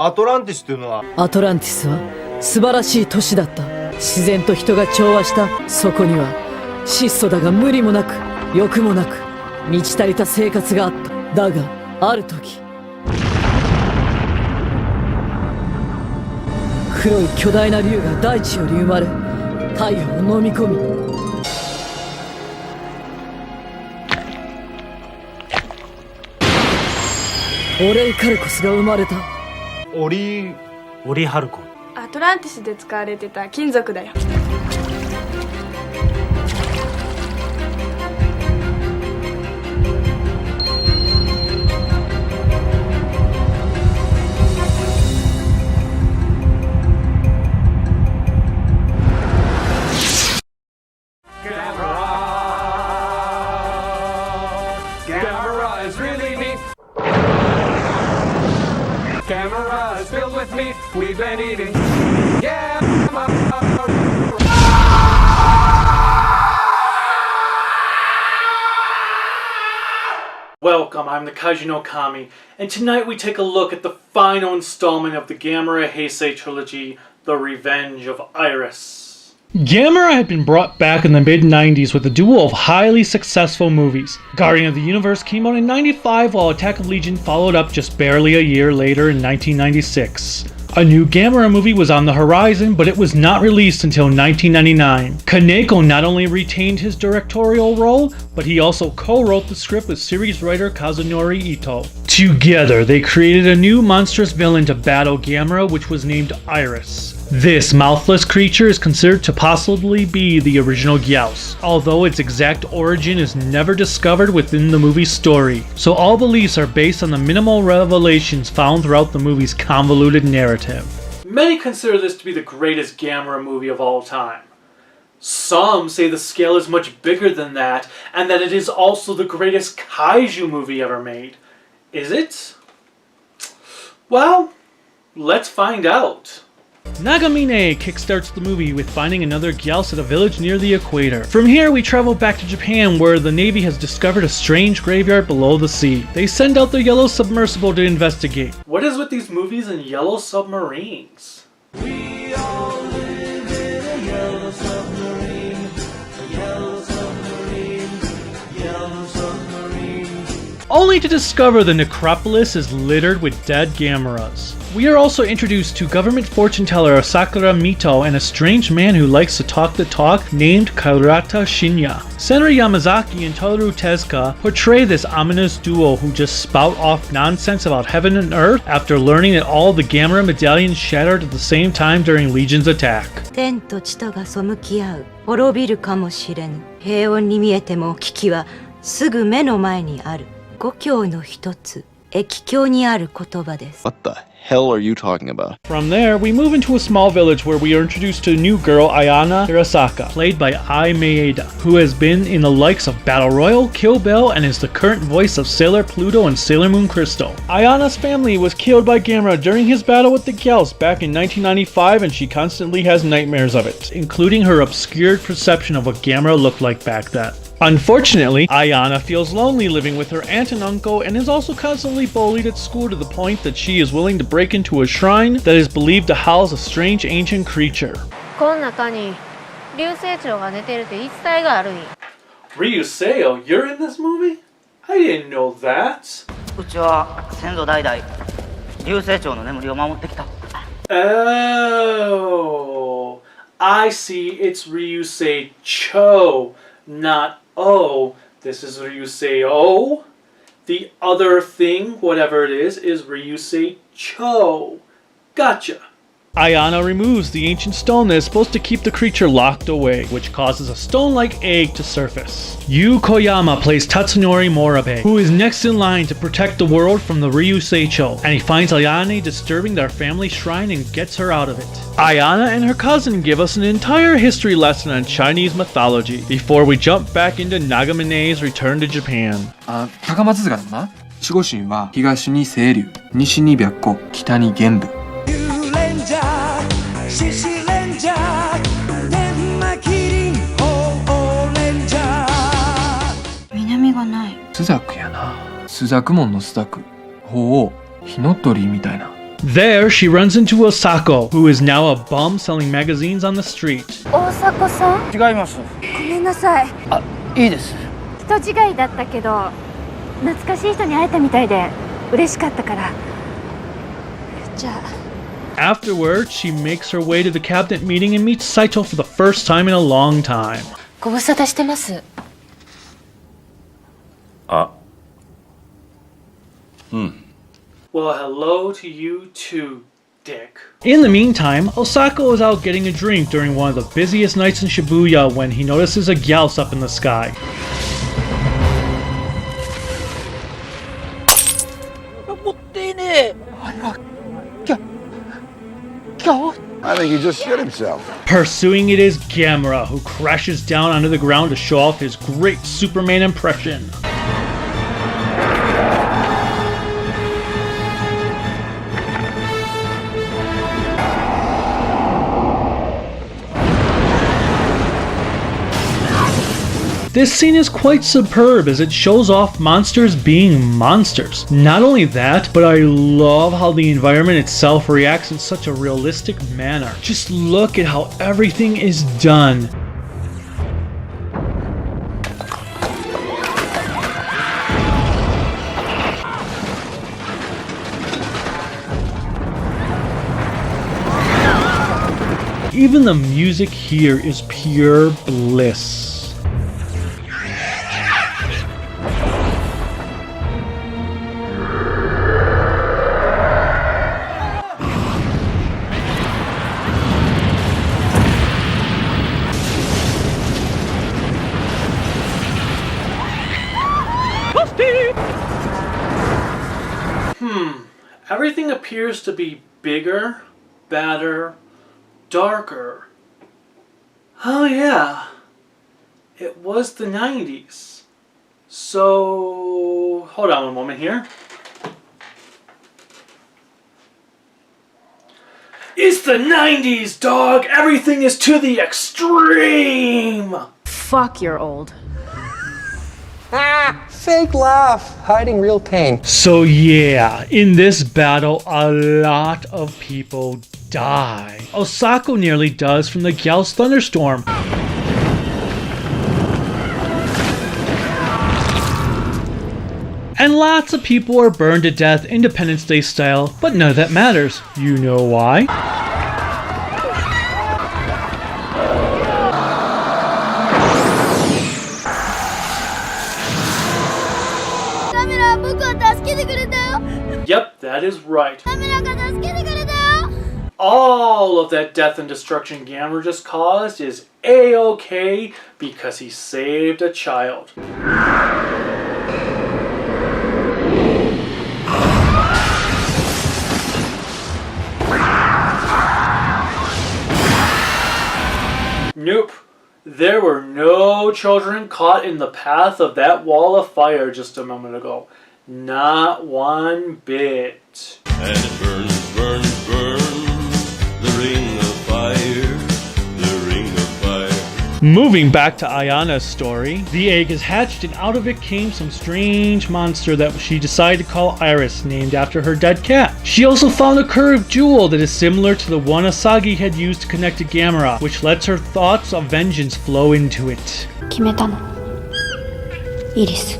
アトランティスというのはアトランティスは素晴らしい都市だった。自然と人が調和した。そこには質素だが無理もなく欲もなく満ち足りた生活があった。だがある時、黒い巨大な竜が大地より生まれ太陽を飲み込み、オレイカルコスが生まれた。オリハルコン。アトランティスで使われてた金属だよ。Gamera is filled with meat. We've been eating. Welcome, I'm the Kaiju no Kami, and tonight we take a look at the final installment of the Gamera Heisei Trilogy, The Revenge of Iris. Gamera had been brought back in the mid-90s with a duo of highly successful movies. Guardian of the Universe came out in '95, while Attack of Legion followed up just barely a year later in 1996. A new Gamera movie was on the horizon, but it was not released until 1999. Kaneko not only retained his directorial role, but he also co-wrote the script with series writer Kazunori Ito. Together, they created a new monstrous villain to battle Gamera, which was named Iris. This mouthless creature is considered to possibly be the original Gyaos, although its exact origin is never discovered within the movie's story, so all beliefs are based on the minimal revelations found throughout the movie's convoluted narrative. Many consider this to be the greatest Gamera movie of all time. Some say the scale is much bigger than that, and that it is also the greatest Kaiju movie ever made. Is it? Well, let's find out. Nagamine kickstarts the movie with finding another Gyaos at a village near the equator. From here, we travel back to Japan, where the Navy has discovered a strange graveyard below the sea. They send out the yellow submersible to investigate. What is with these movies and yellow submarines? We all live in a yellow submarine, a yellow submarine, yellow submarine. Only to discover the necropolis is littered with dead Gameras. We are also introduced to government fortune teller Sakura Mito and a strange man who likes to talk the talk named Kaurata Shinya. Senator Yamazaki and Toru Tezuka portray this ominous duo who just spout off nonsense about heaven and earth after learning that all the Gamera medallions shattered at the same time during Legion's attack. 天と地とが背き合う、滅びるかもしれぬ。平穏に見えても危機はすぐ目の前にある。五教の一つ、易経にある言葉です。What the hell are you talking about? From there, we move into a small village where we are introduced to a new girl, Ayana Hirasaka, played by Ai Maeda, who has been in the likes of Battle Royale, Kill Bill, and is the current voice of Sailor Pluto and Sailor Moon Crystal. Ayana's family was killed by Gamera during his battle with the Gyaos back in 1995, and she constantly has nightmares of it, including her obscured perception of what Gamera looked like back then. Unfortunately, Ayana feels lonely living with her aunt and uncle and is also constantly bullied at school to the point that she is willing to break into a shrine that is believed to house a strange ancient creature. この中に流星蝶が寝てるって言い伝えがあるんよ。Ryuseo, you're in this movie? I didn't know that. うちは先祖代々流星蝶の眠りを守ってきた。Oh, I see. It's Ryusei Cho, not O. This is Ryusei O. The other thing, whatever it is Ryusei Cho. Gotcha. Ayana removes the ancient stone that is supposed to keep the creature locked away, which causes a stone-like egg to surface. Yu Koyama plays Tatsunori Morabe, who is next in line to protect the world from the Ryuseicho, and he finds Ayane disturbing their family shrine and gets her out of it. Ayana and her cousin give us an entire history lesson on Chinese mythology before we jump back into Nagamine's return to Japan. 高松塚だな。守護神は東に清流、西に白虎、北に玄武。南がない。朱雀やな。朱雀門の朱雀、鳳凰、火の鳥みたいな。There, she runs into Osako, who is now a bum selling magazines on the street. 大迫さん、違います。ごめんなさい。いいです。人違いだったけど、懐かしい人に会えたみたいで嬉しかったから。じゃあ。 Afterwards, she makes her way to the cabinet meeting and meets Saito for the first time in a long time. ご無沙汰してます。Well, hello to you too, Dick. In the meantime, Osako is out getting a drink during one of the busiest nights in Shibuya when he notices a gyaos up in the sky. I think he just shit himself. Pursuing it is Gamera, who crashes down onto the ground to show off his great Superman impression. This scene is quite superb as it shows off monsters being monsters. Not only that, but I love how the environment itself reacts in such a realistic manner. Just look at how everything is done. Even the music here is pure bliss. Everything appears to be bigger, badder, darker. Oh yeah, it was the 90s. So, hold on one moment here. It's the 90s, dog! Everything is to the extreme! Fuck, you're old. Fake laugh, hiding real pain. So yeah, in this battle, a lot of people die. Osako nearly does from the gyaos thunderstorm. And lots of people are burned to death Independence Day style, but none of that matters. You know why? Yep, that is right. All of that death and destruction Gamera just caused is A-okay because he saved a child. Nope. There were no children caught in the path of that wall of fire just a moment ago. Not one bit. And it burns, burns, burns, the ring of fire, the ring of fire. Moving back to Ayana's story, the egg is hatched and out of it came some strange monster that she decided to call Iris, named after her dead cat. She also found a curved jewel that is similar to the one Asagi had used to connect to Gamera, which lets her thoughts of vengeance flow into it. 決めたの。イリス。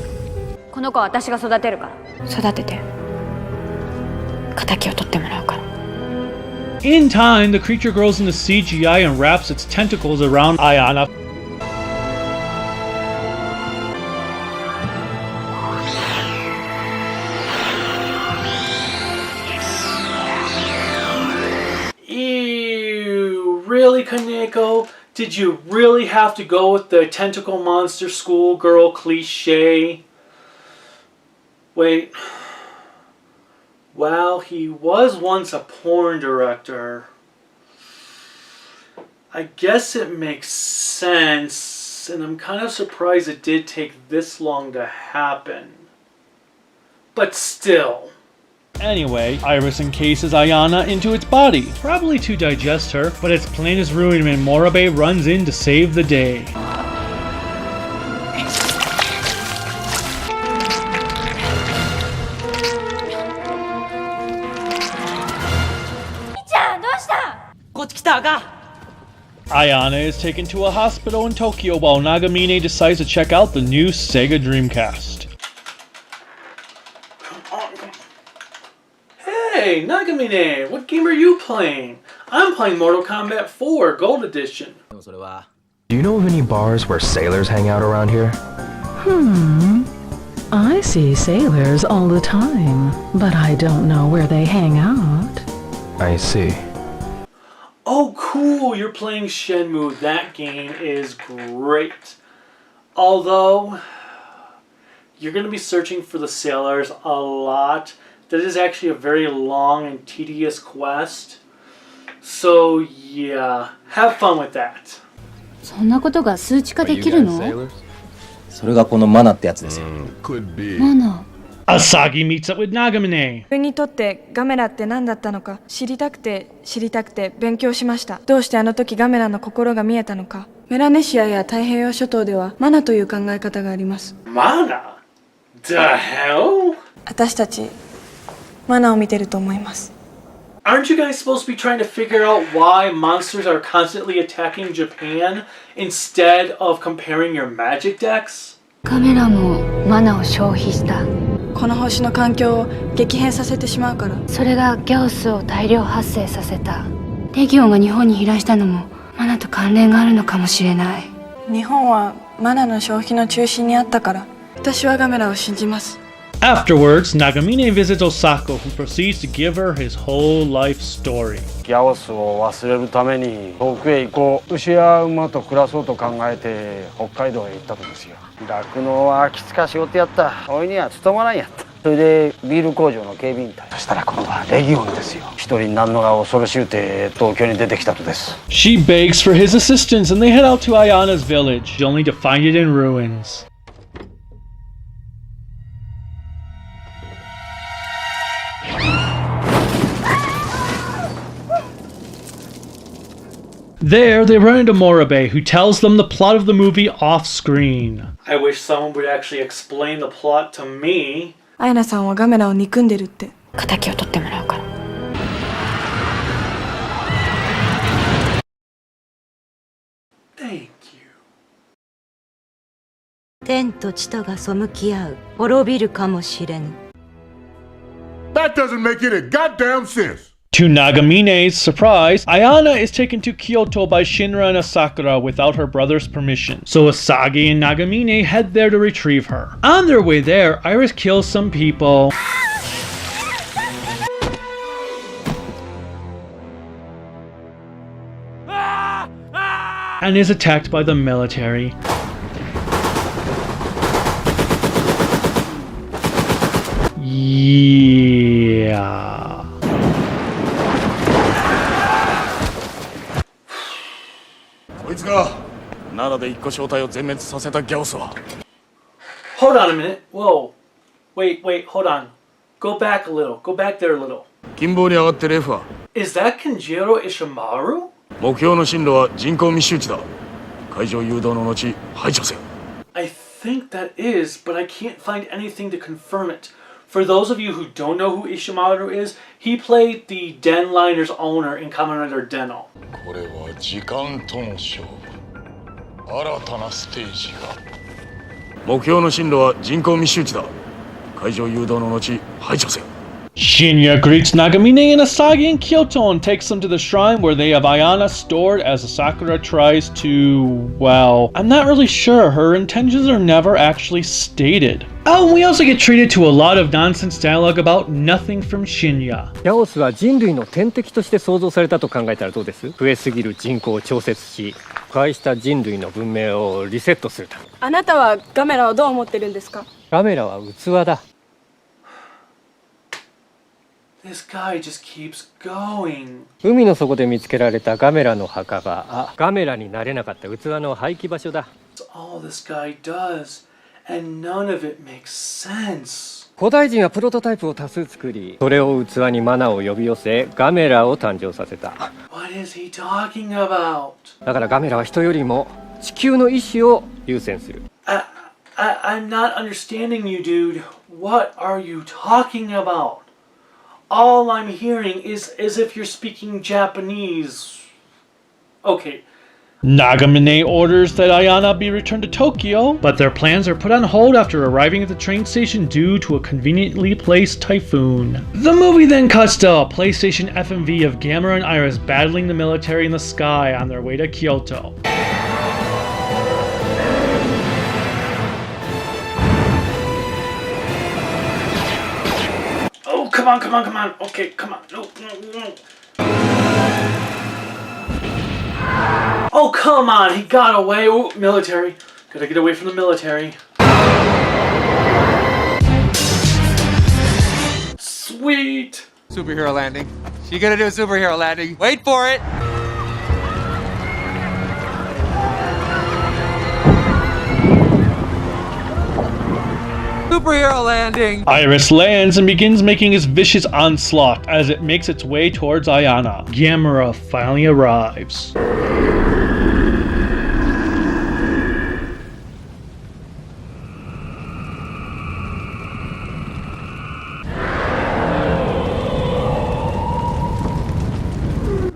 この子は私が育てるから。育てて。仇を取ってもらうから。 In time, the creature grows into CGI and wraps its tentacles around Ayana. Ew, really, Kaneko? Did you really have to go with the tentacle monster schoolgirl cliche? Wait. Well, he was once a porn director. I guess it makes sense, and I'm kind of surprised it did take this long to happen. But still. Anyway, Iris encases Ayana into its body, probably to digest her, but its plan is ruined when Moribe runs in to save the day. だが Ayana is taken to a hospital in Tokyo while Nagamine decides to check out the new Sega Dreamcast. Hey, Nagamine, what game are you playing? I'm playing Mortal Kombat 4 Gold Edition. Do you know of any bars where sailors hang out around here? I see sailors all the time, but I don't know where they hang out. I see. Oh, cool, you're playing Shenmue. That game is great. Although, you're going to be searching for the sailors a lot. That is actually a very long and tedious quest. So, yeah, have fun with that. そんなことが数値化できるの？それがこのマナってやつですよ。マナ。Asagi meets up with Nagamine. 自分にとってガメラって何だったのか知りたくて勉強しました。どうしてあの時ガメラの心が見えたのか。メラネシアや太平洋諸島ではマナという考え方があります。Mana? The hell? 私たちマナを見てると思います。Aren't you guys supposed to be trying to figure out why monsters are constantly attacking Japan instead of comparing your magic decks? カメラもマナを消費した。この星の環境を激変させてしまうから。それがギャオスを大量発生させた。レギオンが日本に飛来したのもマナと関連があるのかもしれない。日本はマナの消費の中心にあったから。私はガメラを信じます。Afterwards, Nagamine visits Osako, who proceeds to give her his whole life story. ギャオスを忘れるために遠くへ行こう。牛や馬と暮らそうと考えて北海道へ行ったとですよ。酪農はきつか仕事やった。おいには務まらんやった。それでビール工場の警備員隊。そしたら今度はレギオンですよ。一人になるのが恐ろしゅうて東京に出てきたとです。She begs for his assistance and they head out to Ayana's village, only to find it in ruins. There, they run into Morabe, who tells them the plot of the movie off-screen. I wish someone would actually explain the plot to me. アヤナさんはガメラを憎んでるって。仇を取ってもらうから。Thank you. 天と地とが背き合う。滅びるかもしれぬ。That doesn't make any goddamn sense. To Nagamine's surprise, Ayana is taken to Kyoto by Shinra and Asakura without her brother's permission. So Asagi and Nagamine head there to retrieve her. On their way there, Iris kills some people. And is attacked by the military. Yeah. Hold on a minute. Whoa. Wait, hold on. Go back a little. Go back there a little. Is that Kenjiro Ishimaru? I think that is, but I can't find anything to confirm it. For those of you who don't know who Ishimaru is, he played the Den Liner's owner in Kamen Rider Den-O. 新たなステージが。目標の進路は人口密集地だ。海上誘導の後排除せよ。 Shinya greets Nagamine and Asagi in Kyoto and takes them to the shrine where they have Ayana stored as Asakura tries to, well, I'm not really sure. Her intentions are never actually stated. Oh, and we also get treated to a lot of nonsense dialogue about nothing from Shinya. ギャオスは人類の天敵として創造されたと考えたらどうです？増えすぎる人口を調節し、破壊した人類の文明をリセットするため。あなたはガメラをどう思ってるんですか？ガメラは器だ。This guy just keeps going. 海の底で見つけられたガメラの墓場。ガメラになれなかった器の廃棄場所だ。That's all this guy does, and none of it makes sense. 古代人はプロトタイプを多数作り、それを器にマナを呼び寄せ、ガメラを誕生させた。What is he talking about? だからガメラは人よりも地球の意志を優先する。I'm not understanding you, dude. What are you talking about? All I'm hearing is as if you're speaking Japanese. Okay. Nagamine orders that Ayana be returned to Tokyo, but their plans are put on hold after arriving at the train station due to a conveniently placed typhoon. The movie then cuts to a PlayStation FMV of Gamera and Iris battling the military in the sky on their way to Kyoto. Oh, come on. Okay, come on. No. Oh, come on, he got away. Oh, military. Gotta get away from the military. Sweet. Superhero landing. She gonna do a superhero landing. Wait for it. Superhero landing! Iris lands and begins making his vicious onslaught as it makes its way towards Ayana. Gamera finally arrives.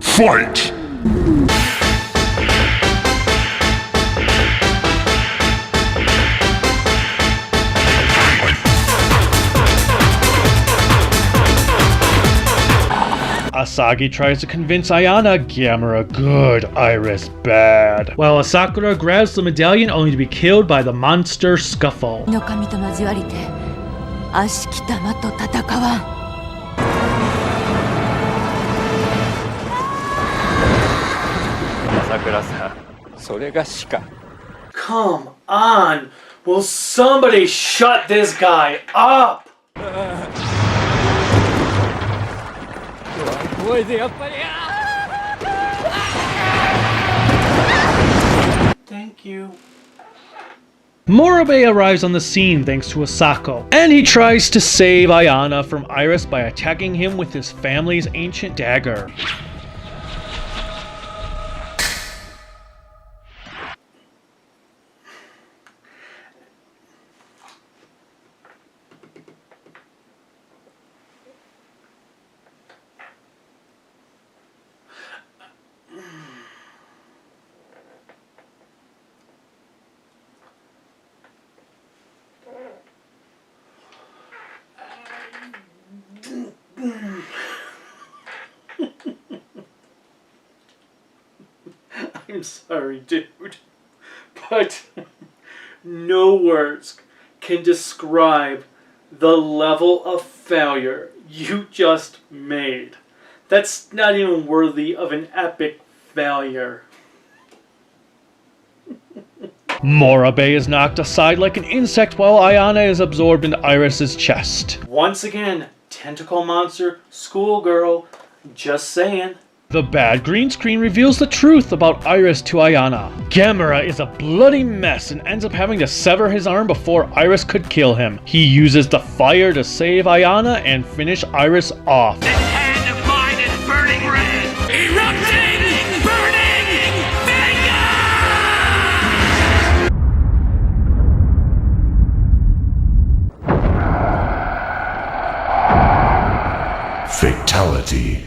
Fight! Asagi tries to convince Ayana, Gamera good, Iris bad, while Asakura grabs the medallion only to be killed by the monster Scuffle. の神と交わりて悪しき玉と戦わん。朝倉さん、それが死か。Come on! Will somebody shut this guy up? 怖いぜやっぱり。Thank you. Morobe arrives on the scene thanks to Asako, and he tries to save Ayana from Iris by attacking him with his family's ancient dagger. I'm sorry, dude, but no words can describe the level of failure you just made. That's not even worthy of an epic failure. Morobe is knocked aside like an insect while Ayana is absorbed into Iris's chest. Once again, tentacle monster, schoolgirl, just saying. The bad green screen reveals the truth about Iris to Ayana. Gamera is a bloody mess and ends up having to sever his arm before Iris could kill him. He uses the fire to save Ayana and finish Iris off. This hand of mine is burning red! Erupting! Burning! Fatality.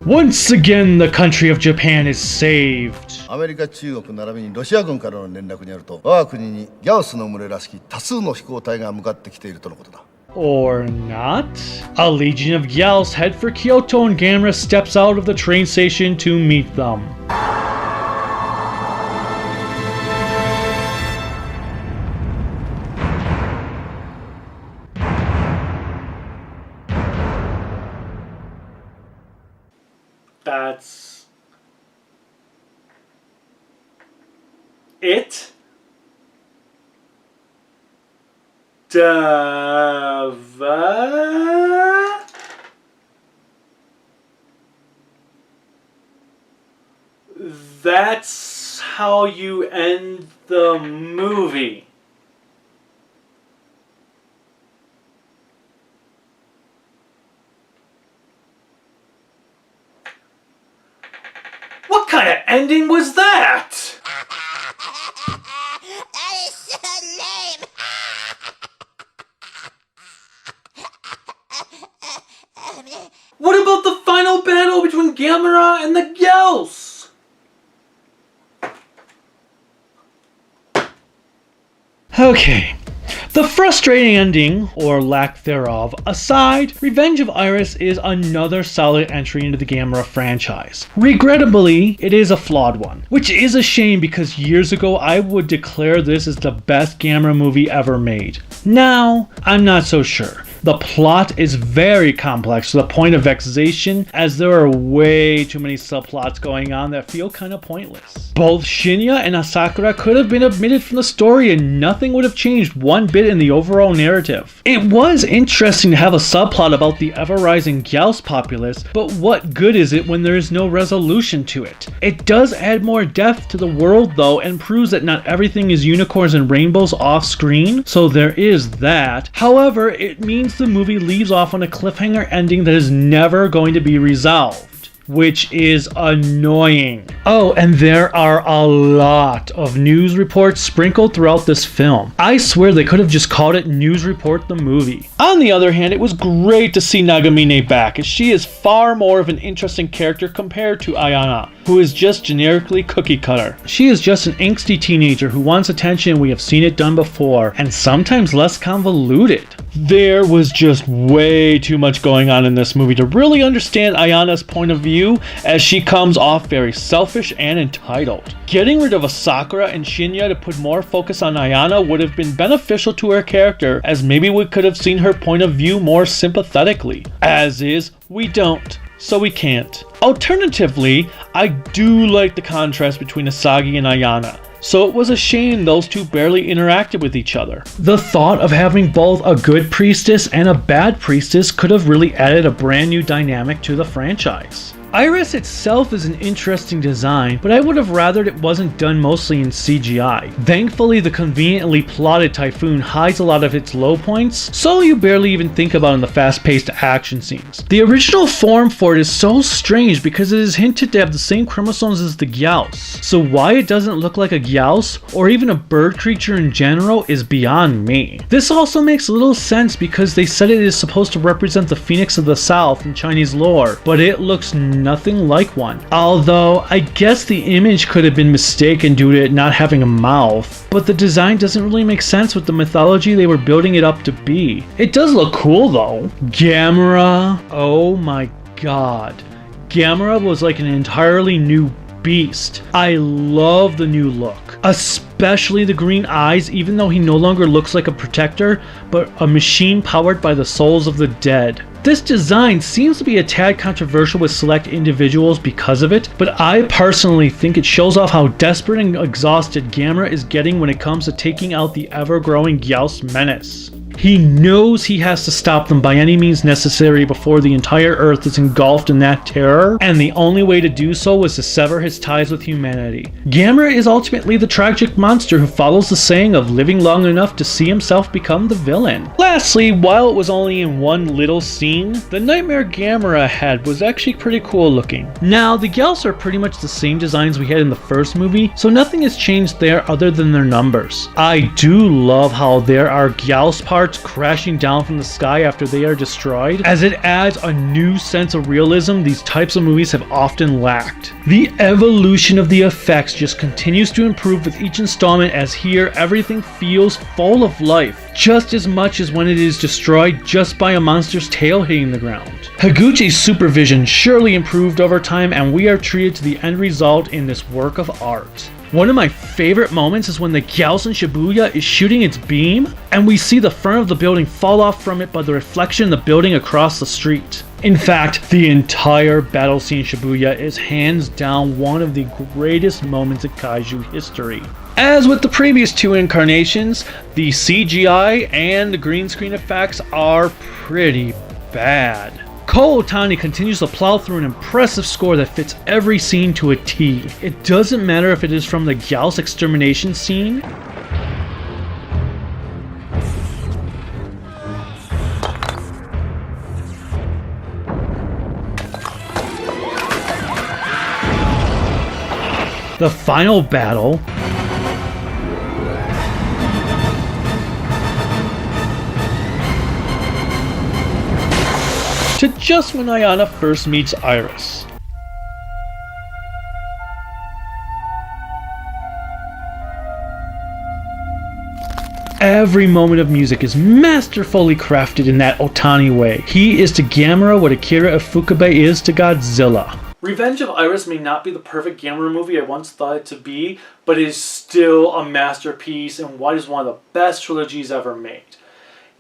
Once again, the country of Japan is saved. アメリカ、中国並びにロシア軍からの連絡によると、我が国にギャオスの群れらしき多数の飛行隊が向かってきているとのことだ。Or not. A legion of Gyals head for Kyoto and Gamera steps out of the train station to meet them. That's it? That's how you end the movie. What kind of ending was that? That is so lame! What about the final battle between Gamera and the Gyals? Okay. The frustrating ending, or lack thereof, aside, Revenge of Iris is another solid entry into the Gamera franchise. Regrettably, it is a flawed one, which is a shame because years ago I would declare this as the best Gamera movie ever made. Now, I'm not so sure. The plot is very complex to the point of vexation, as there are way too many subplots going on that feel kinda pointless. Both Shinya and Asakura could have been omitted from the story and nothing would have changed one bit in the overall narrative. It was interesting to have a subplot about the ever-rising Gyaos populace, but what good is it when there is no resolution to it? It does add more depth to the world though, and proves that not everything is unicorns and rainbows off screen, so there is that. However, it means the movie leaves off on a cliffhanger ending that is never going to be resolved, which is annoying. Oh, and there are a lot of news reports sprinkled throughout this film. I swear they could have just called it News Report the Movie. On the other hand, it was great to see Nagamine back, as she is far more of an interesting character compared to Ayana, who is just generically cookie cutter. She is just an angsty teenager who wants attention, and we have seen it done before, and sometimes less convoluted. There was just way too much going on in this movie to really understand Ayana's point of view, as she comes off very selfish and entitled. Getting rid of Asakura and Shinya to put more focus on Ayana would have been beneficial to her character, as maybe we could have seen her point of view more sympathetically. As is, we don't. So we can't. Alternatively, I do like the contrast between Asagi and Ayana, so it was a shame those two barely interacted with each other. The thought of having both a good priestess and a bad priestess could have really added a brand new dynamic to the franchise. Iris itself is an interesting design, but I would have rathered it wasn't done mostly in CGI. Thankfully, the conveniently plotted typhoon hides a lot of its low points, so you barely even think about it in the fast-paced action scenes. The original form for it is so strange because it is hinted to have the same chromosomes as the Gyaos, so why it doesn't look like a Gyaos, or even a bird creature in general, is beyond me. This also makes little sense because they said it is supposed to represent the Phoenix of the South in Chinese lore, but it looks nothing like one. Although, I guess the image could have been mistaken due to it not having a mouth, but the design doesn't really make sense with the mythology they were building it up to be. It does look cool though. Gamera, oh my god. Gamera was like an entirely new beast. I love the new look, especially the green eyes, even though he no longer looks like a protector, but a machine powered by the souls of the dead. This design seems to be a tad controversial with select individuals because of it, but I personally think it shows off how desperate and exhausted Gamera is getting when it comes to taking out the ever-growing Gyaos menace. He knows he has to stop them by any means necessary before the entire Earth is engulfed in that terror, and the only way to do so was to sever his ties with humanity. Gamera is ultimately the tragic monster who follows the saying of living long enough to see himself become the villain. Lastly, while it was only in one little scene, the nightmare Gamera had was actually pretty cool looking. Now, the Gyaos are pretty much the same designs we had in the first movie, so nothing has changed there other than their numbers. I do love how there are Gyaos parts crashing down from the sky after they are destroyed, as it adds a new sense of realism these types of movies have often lacked. The evolution of the effects just continues to improve with each installment, as here everything feels full of life, just as much as when it is destroyed just by a monster's tail hitting the ground. Higuchi's supervision surely improved over time, and we are treated to the end result in this work of art. One of my favorite moments is when the Gyaos in Shibuya is shooting its beam, and we see the front of the building fall off from it by the reflection of the building across the street. In fact, the entire battle scene in Shibuya is hands down one of the greatest moments in Kaiju history. As with the previous two incarnations, the CGI and the green screen effects are pretty bad. Ko Otani continues to plow through an impressive score that fits every scene to a T. It doesn't matter if it is from the Gyaos extermination scene, the final battle, to just when Ayana first meets Iris. Every moment of music is masterfully crafted in that Otani way. He is to Gamera what Akira Ifukube is to Godzilla. Revenge of Iris may not be the perfect Gamera movie I once thought it to be, but it is still a masterpiece and what is one of the best trilogies ever made.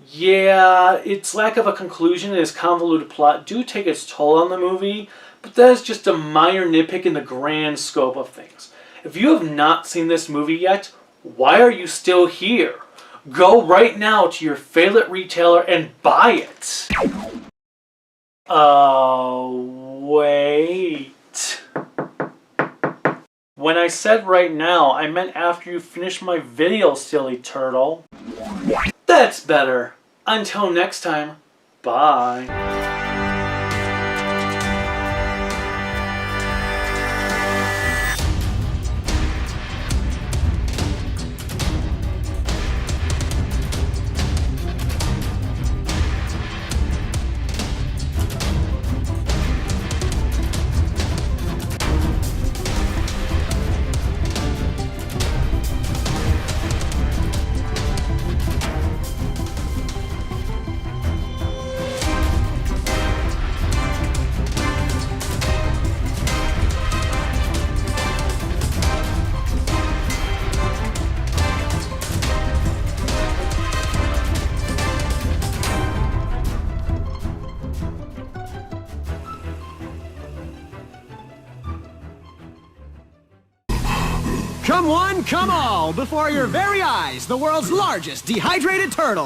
Yeah, its lack of a conclusion and its convoluted plot do take its toll on the movie, but that is just a minor nitpick in the grand scope of things. If you have not seen this movie yet, why are you still here? Go right now to your favorite retailer and buy it. Wait. When I said right now, I meant after you finish my video, silly turtle. That's better. Until next time, bye. Come one, come all! Before your very eyes, the world's largest dehydrated turtle!